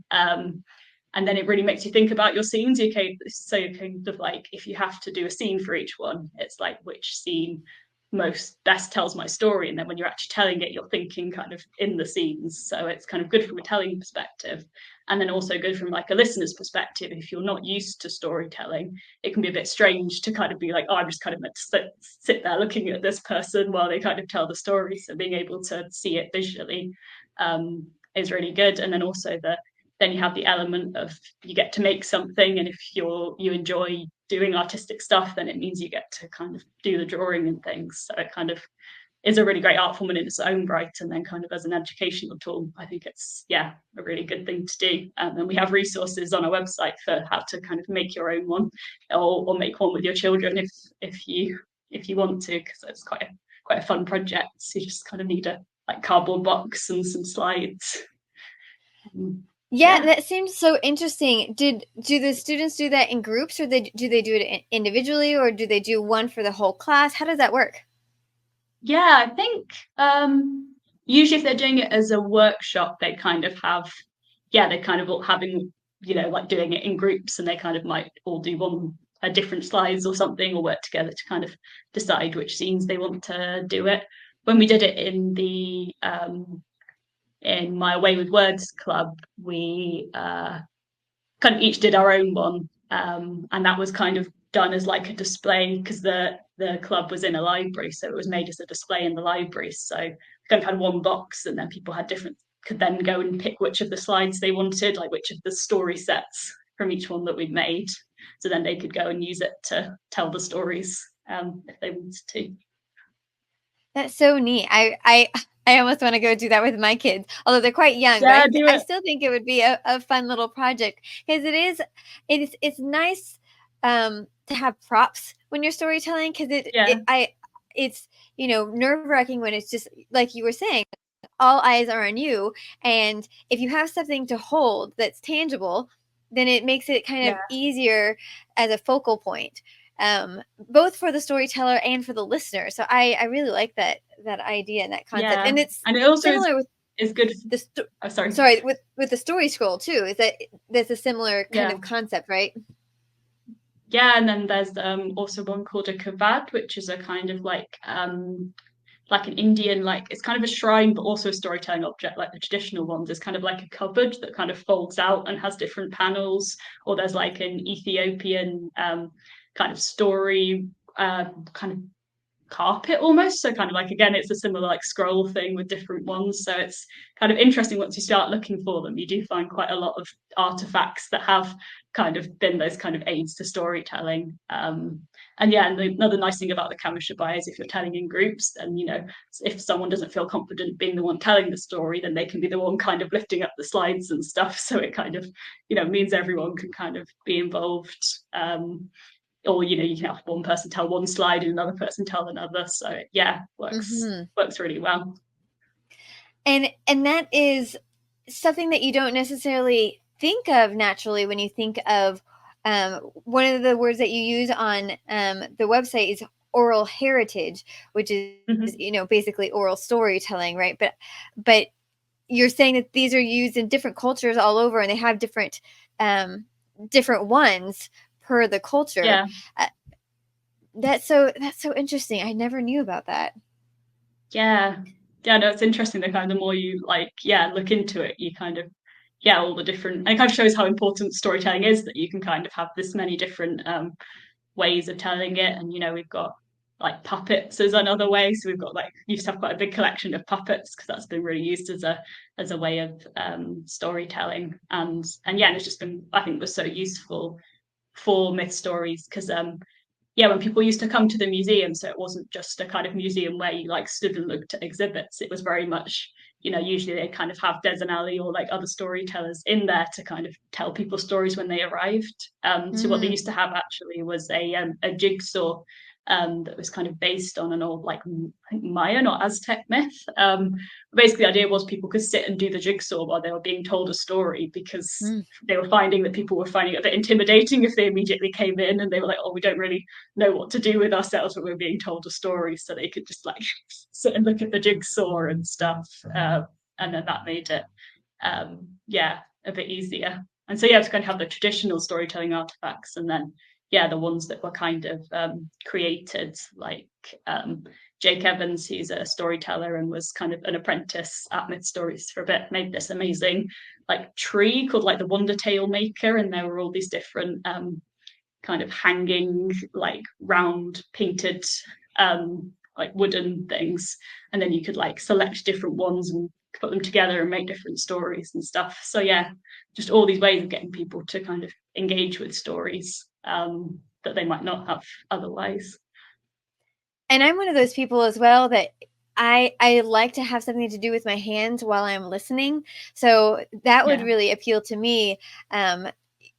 And then it really makes you think about your scenes. So you kind of like, if you have to do a scene for each one, it's like which scene most best tells my story. And then when you're actually telling it, you're thinking kind of in the scenes. So it's kind of good from a telling perspective, and then also good from like a listener's perspective. If you're not used to storytelling, it can be a bit strange to kind of be like, oh, I'm just kind of meant to sit there looking at this person while they kind of tell the story. So being able to see it visually is really good. And then also then you have the element of, you get to make something, and if you enjoy doing artistic stuff, then it means you get to kind of do the drawing and things. So it kind of is a really great art form in its own right, and then kind of as an educational tool, I think it's, yeah, a really good thing to do. And we have resources on our website for how to kind of make your own one, or make one with your children if you want to, because it's quite a fun project. So you just kind of need a like cardboard box and some slides. Yeah, Yeah. that seems so interesting. Do the students do that in groups, or do they do it individually, or do they do one for the whole class? How does that work? Yeah, I think usually if they're doing it as a workshop, they kind of have, yeah, they kind of all having, you know, like doing it in groups, and they kind of might all do one a different slides or something, or work together to kind of decide which scenes they want to do it. When we did it in my Away with Words club, we kind of each did our own one, and that was kind of done as like a display, because the club was in a library, so it was made as a display in the library. So we kind of had one box, and then people had different, could then go and pick which of the slides they wanted, like which of the story sets from each one that we'd made. So then they could go and use it to tell the stories, if they wanted to. That's so neat. I almost want to go do that with my kids, although they're quite young. But Yeah, I, do I it. still think it would be a fun little project, because it's nice to have props when you're storytelling, because Yeah, it's nerve-wracking when it's just like you were saying, all eyes are on you, and if you have something to hold that's tangible, then it makes it kind yeah, of easier as a focal point, both for the storyteller and for the listener. So I really like that idea and that concept, yeah. and it's And it also similar with is good. the Oh, sorry. sorry, with the story scroll too. Is that that's a similar kind Yeah. of concept, right? Yeah, and then there's also one called a kavad, which is a kind of like an Indian, like it's kind of a shrine, but also a storytelling object, like the traditional ones. It's kind of like a cupboard that kind of folds out and has different panels. Or there's like an Ethiopian kind of story kind of carpet almost. So kind of like, again, it's a similar like scroll thing with different ones. So it's kind of interesting once you start looking for them. You do find quite a lot of artifacts that have kind of been those kind of aids to storytelling. And yeah, and another nice thing about the Kamashabai is if you're telling in groups, then if someone doesn't feel confident being the one telling the story, then they can be the one kind of lifting up the slides and stuff. So it kind of means everyone can kind of be involved. Or you can have one person tell one slide and another person tell another. So yeah, Mm-hmm. works really well. And that is something that you don't necessarily think of naturally when you think of one of the words that you use on the website is oral heritage, which is Mm-hmm. basically oral storytelling, right? But you're saying that these are used in different cultures all over, and they have different ones per the culture. Yeah, Uh, that's so interesting. I never knew about that. yeah, yeah. No, it's interesting. The kind of more you look into it, you kind of all the different. And it kind of shows how important storytelling is, that you can kind of have this many different ways of telling it. And we've got like puppets as another way. So we've got used to have quite a big collection of puppets because that's been really used as a way of storytelling. And yeah, and it's just been, I think, was so useful for myth stories because yeah, when people used to come to the museum, so it wasn't just a kind of museum where you like stood and looked at exhibits. It was very much, usually they kind of have Dez and Ali or like other storytellers in there to kind of tell people stories when they arrived. So what they Mm-hmm. used to have actually was a jigsaw that was kind of based on an old like I think Mayan or Aztec myth. Basically, the idea was people could sit and do the jigsaw while they were being told a story because they were finding that people were finding it a bit intimidating if they immediately came in and they were like, oh, we don't really know what to do with ourselves when we're being told a story, so they could just like sit and look at the jigsaw and stuff, and then that made it yeah, a bit easier. And so yeah, to kind of have the traditional storytelling artifacts, and then yeah, the ones that were kind of created, like Jake Evans, who's a storyteller and was kind of an apprentice at Mythstories for a bit, made this amazing like tree called like the Wonder Tale Maker, and there were all these different kind of hanging like round painted like wooden things, and then you could like select different ones and put them together and make different stories and stuff. So yeah, just all these ways of getting people to kind of engage with stories that they might not have otherwise. And I'm one of those people as well that I like to have something to do with my hands while I'm listening. So that would Yeah, really appeal to me. Um,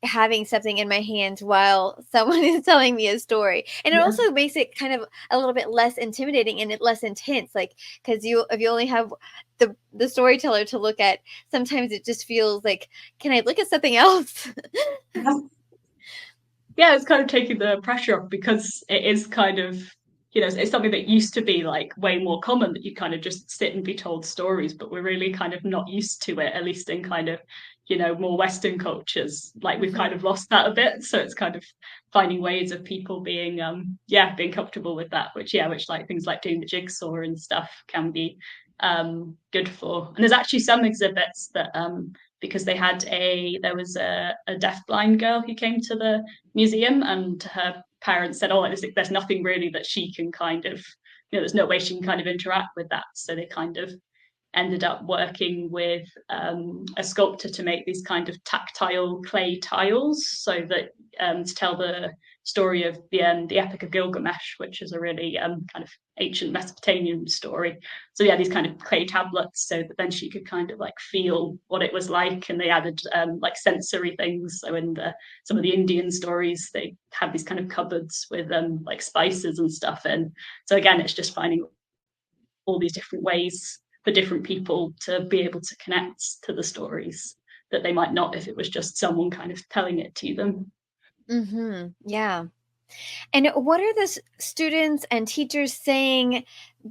Having something in my hands while someone is telling me a story, and it yeah, also makes it kind of a little bit less intimidating and it less intense, like because if you only have the storyteller to look at, sometimes it just feels like, can I look at something else? yeah. It's kind of taking the pressure off because it is kind of it's something that used to be like way more common that you kind of just sit and be told stories, but we're really kind of not used to it, at least in kind of more Western cultures. Like we've kind Hmm. of lost that a bit, so it's kind of finding ways of people being being comfortable with that, which like things like doing the jigsaw and stuff can be good for. And there's actually some exhibits that because there was a deafblind girl who came to the museum, and her parents said, oh, there's nothing really that she can kind of there's no way she can kind of interact with that, so they kind of ended up working with a sculptor to make these kind of tactile clay tiles, so that to tell the story of the Epic of Gilgamesh, which is a really kind of ancient Mesopotamian story. So yeah, these kind of clay tablets, so that then she could kind of like feel what it was like. And they added like sensory things. So in some of the Indian stories, they had these kind of cupboards with like spices and stuff in. So again, it's just finding all these different ways for different people to be able to connect to the stories that they might not if it was just someone kind of telling it to them. Yeah. And what are the students and teachers saying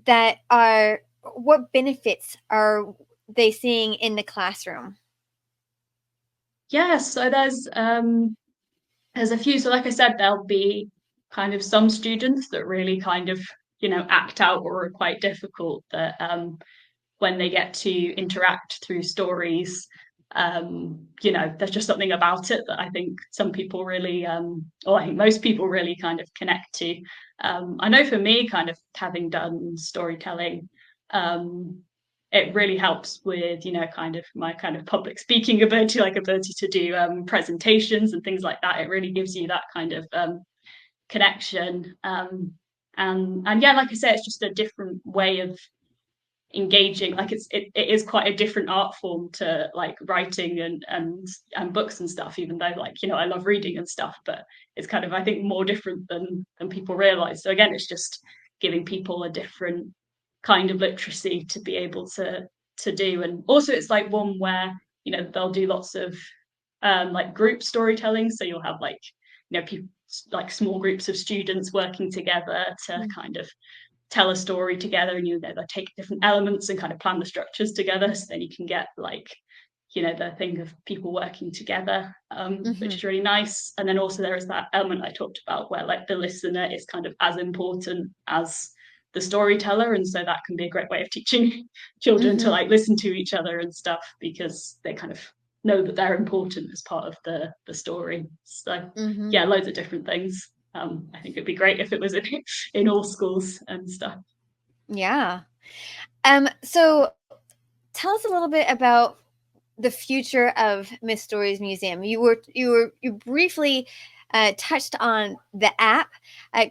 that are, what benefits are they seeing in the classroom? Yeah, so there's a few. So like I said, there'll be kind of some students that really kind of, act out or are quite difficult that when they get to interact through stories, there's just something about it that I think some people really, or I think most people really kind of connect to. I know for me, kind of having done storytelling, it really helps with, kind of my kind of public speaking ability, like ability to do presentations and things like that. It really gives you that kind of connection. And yeah, like I say, it's just a different way of engaging. Like it is quite a different art form to like writing and books and stuff, even though like I love reading and stuff, but it's kind of, I think, more different than people realize. So again, it's just giving people a different kind of literacy to be able to do. And also it's like one where they'll do lots of like group storytelling, so you'll have like people, like small groups of students working together to kind of tell a story together, and they take different elements and kind of plan the structures together, so then you can get like the thing of people working together, which is really nice. And then also there is that element I talked about where like the listener is kind of as important as the storyteller, and so that can be a great way of teaching children to like listen to each other and stuff, because they kind of know that they're important as part of the story. So yeah, loads of different things. I think it'd be great if it was in all schools and stuff. Yeah. So tell us a little bit about the future of Mythstories Museum. You briefly touched on the app.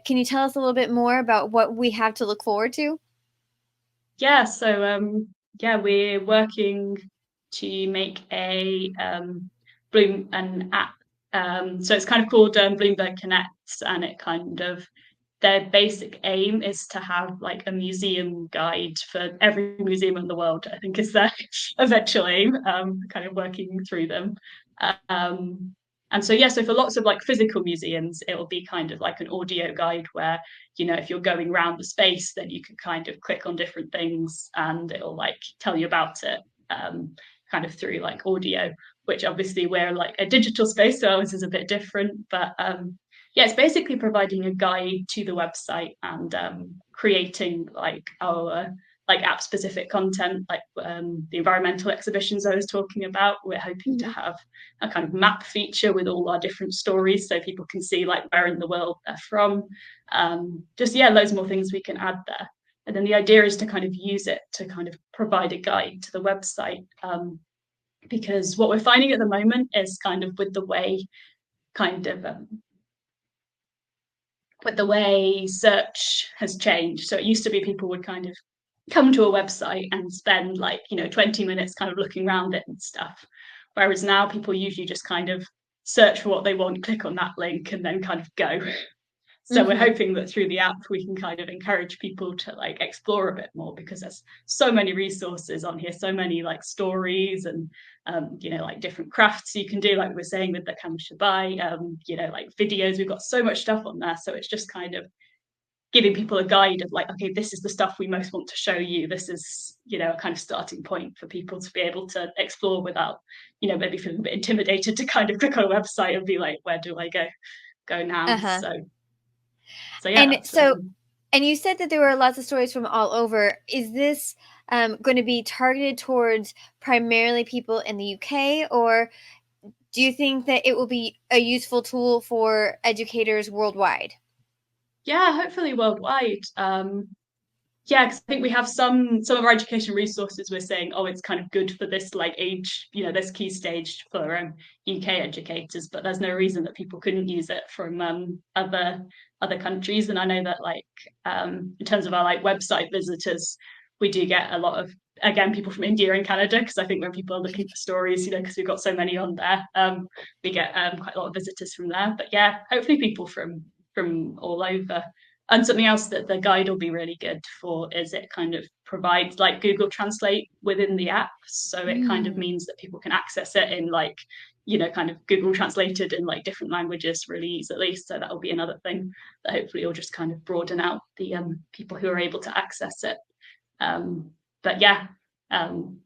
Can you tell us a little bit more about what we have to look forward to? Yeah, so yeah, we're working to make a Bloom an app. So it's kind of called Bloomberg Connects, and it kind of, their basic aim is to have like a museum guide for every museum in the world, I think is their eventual aim, kind of working through them. Um, and so, yeah, so for lots of like physical museums, it will be kind of like an audio guide where, if you're going around the space, then you can kind of click on different things and it'll like tell you about it, kind of through like audio, which obviously we're like a digital space, so ours is a bit different. But yeah, it's basically providing a guide to the website and creating like our like app specific content, like the environmental exhibitions I was talking about. We're hoping to have a kind of map feature with all our different stories, so people can see like where in the world they're from. Just yeah, loads more things we can add there. And then the idea is to kind of use it to kind of provide a guide to the website, because what we're finding at the moment is kind of with the way kind of with the way search has changed. So it used to be people would kind of come to a website and spend like 20 minutes kind of looking around it and stuff, whereas now people usually just kind of search for what they want, click on that link, and then kind of go. So we're hoping that through the app we can kind of encourage people to like explore a bit more, because there's so many resources on here, so many like stories and like different crafts you can do, like we were saying with the kamashabai, like videos. We've got so much stuff on there, so it's just kind of giving people a guide of like, okay, this is the stuff we most want to show you. This is a kind of starting point for people to be able to explore without maybe feeling a bit intimidated to kind of click on a website and be like, where do I go now? Uh-huh. So yeah, And that's so, and you said that there were lots of stories from all over. Is this going to be targeted towards primarily people in the UK, or do you think that it will be a useful tool for educators worldwide? yeah, hopefully worldwide. Yeah, because I think we have some of our education resources. We're saying, oh, it's kind of good for this like age, this key stage for UK educators, but there's no reason that people couldn't use it from other countries. And I know that like in terms of our like website visitors, we do get a lot of, again, people from India and Canada, because I think when people are looking for stories, because we've got so many on there, we get quite a lot of visitors from there. But yeah, hopefully people from all over. And something else that the guide will be really good for is it kind of provides like Google Translate within the app. So it kind of Mm. means that people can access it in like, kind of Google translated in like different languages really easily. So that'll be another thing that hopefully will just kind of broaden out the people who are able to access it. But yeah, um,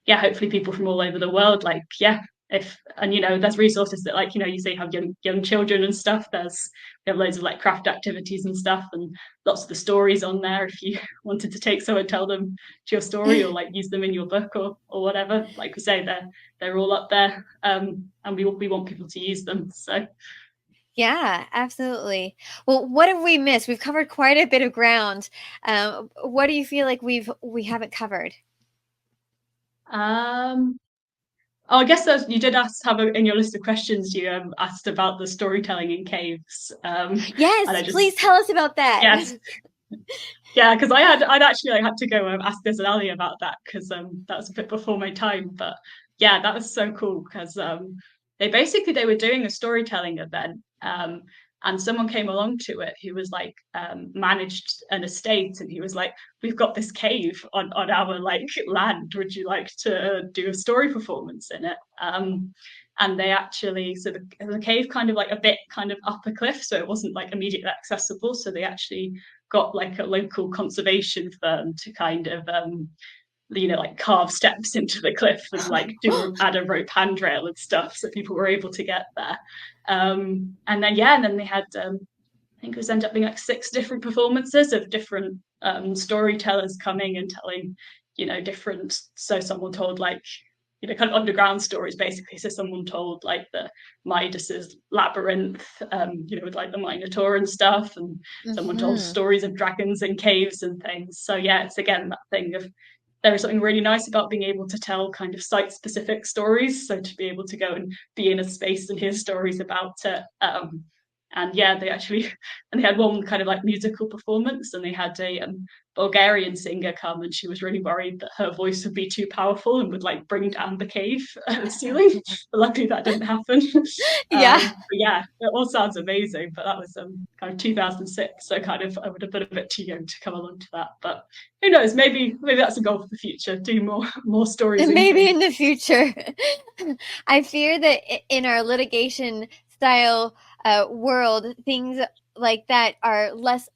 yeah, hopefully people from all over the world, like, yeah, if, and there's resources that like, you say you have young children and stuff. We have loads of like craft activities and stuff, and lots of the stories on there if you wanted to take some and tell them your story, or like use them in your book, or whatever. Like we say, they're all up there, and we want people to use them. So Yeah, absolutely. Well, what have we missed? We've covered quite a bit of ground. What do you feel like we haven't covered? oh, I guess you did have in your list of questions, you asked about the storytelling in caves, and Yes, I please just, tell us about that. yes, yeah, because I'd actually like, had to go ask Dez and Ali about that, because that was a bit before my time. But yeah, that was so cool, because they were doing a storytelling event, and someone came along to it who was like managed an estate, and he was like, "We've got this cave on our like land. Would you like to do a story performance in it?" And they actually, so the cave kind of like a bit kind of up a cliff, so it wasn't like immediately accessible. So they actually got like a local conservation firm to kind of like carve steps into the cliff and like add a rope handrail and stuff, so people were able to get there. And then yeah, and then they had I think it was ended up being like 6 different performances of different storytellers coming and telling, different. So someone told like, kind of underground stories basically. So someone told like the Midas's labyrinth, with like the Minotaur and stuff, and someone told Hmm. stories of dragons in caves and things. So yeah, it's again that thing of, there is something really nice about being able to tell kind of site specific stories. So to be able to go and be in a space and hear stories about it. And yeah, they actually, and they had one kind of like musical performance, and they had a Bulgarian singer come, and she was really worried that her voice would be too powerful and would like bring down the cave ceiling. But luckily that didn't happen. Yeah. But yeah, it all sounds amazing. But that was kind of 2006, so kind of I would have been a bit too young to come along to that. But who knows? Maybe that's a goal for the future. Do more stories in Maybe cave. in the future. I fear that in our litigation style world, things like that are less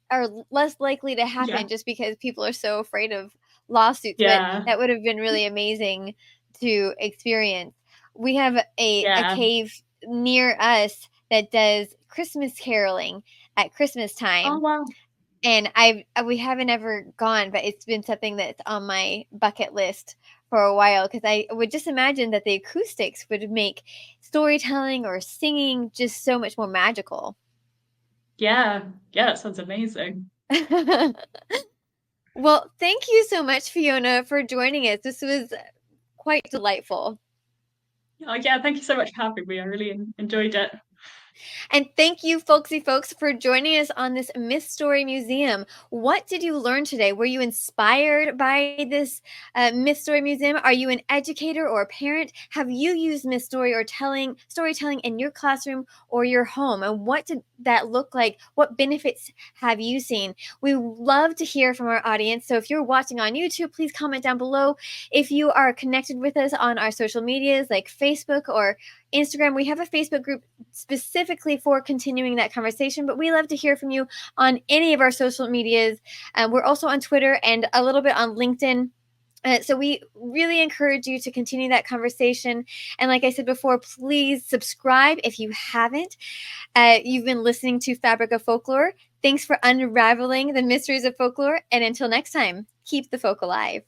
likely to Yeah, happen just because people are so afraid of lawsuits. But yeah, that would have been really amazing to experience. We have a yeah. cave near us that does Christmas caroling at Christmas Oh time, wow. and we haven't ever gone, but it's been something that's on my bucket list for a while, because I would just imagine that the acoustics would make storytelling or singing just so much more magical. Yeah, yeah. That sounds amazing. Well, thank you so much, Fiona, for joining us. This was quite delightful. Oh yeah, thank you so much for having me. I really enjoyed it. And thank you, folksy folks, for joining us on this Mythstory Museum. What did you learn today? Were you inspired by this Mythstory Museum? Are you an educator or a parent? Have you used Mythstory or storytelling in your classroom or your home? And what did that look like? What benefits have you seen? We love to hear from our audience. So if you're watching on YouTube, please comment down below. If you are connected with us on our social medias like Facebook or Instagram, we have a Facebook group specifically for continuing that conversation, but we love to hear from you on any of our social medias. We're also on Twitter and a little bit on LinkedIn. So we really encourage you to continue that conversation. And like I said before, please subscribe if you haven't. You've been listening to Fabric of Folklore. Thanks for unraveling the mysteries of folklore. And until next time, keep the folk alive.